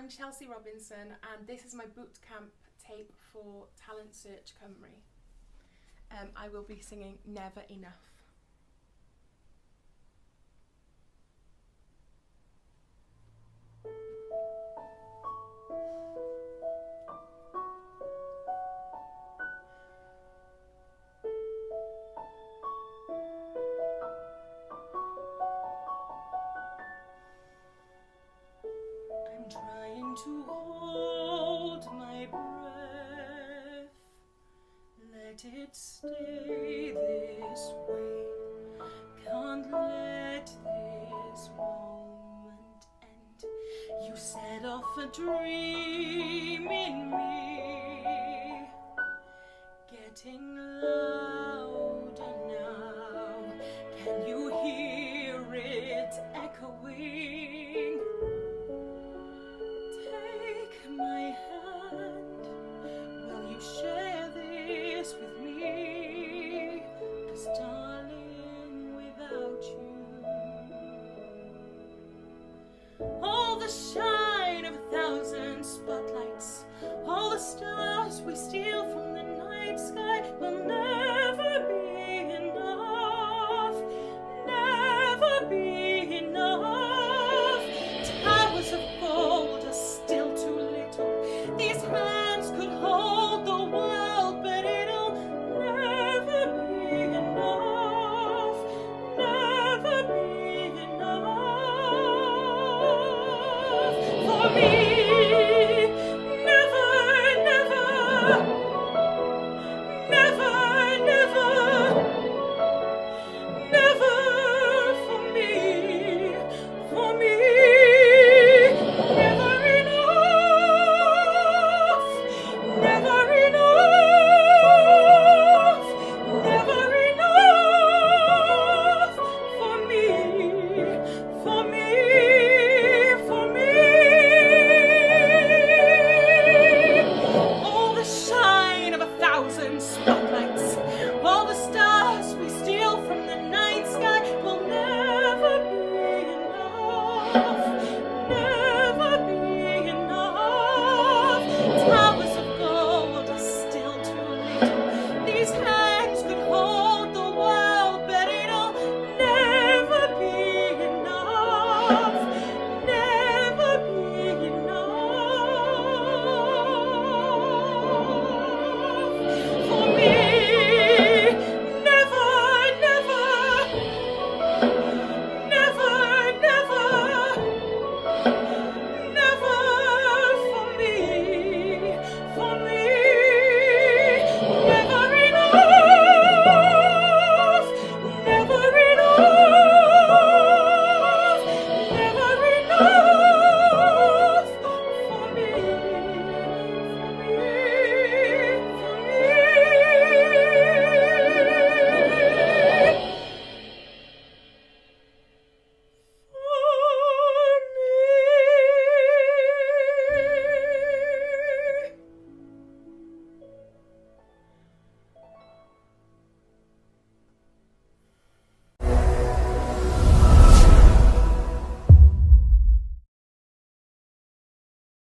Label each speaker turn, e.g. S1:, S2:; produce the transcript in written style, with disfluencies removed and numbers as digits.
S1: I'm Chelsie Robinson and this is my bootcamp tape for Talent Search Cymru. I will be singing Never Enough. I'm trying to hold my breath, let it stay this way, can't let this moment end. You set off a dream in me, getting louder now, can you hear it echoing? My hand, will you share this with me? 'Cause darling, without you, all the shine of 1,000 spotlights, all the stars we steal from the night sky will never be enough, never be enough. Towers of gold are still too little, these hands could hold the world, but it'll never be enough, never be enough for me. Never, never, never, never, never for me, for me. Spotlight.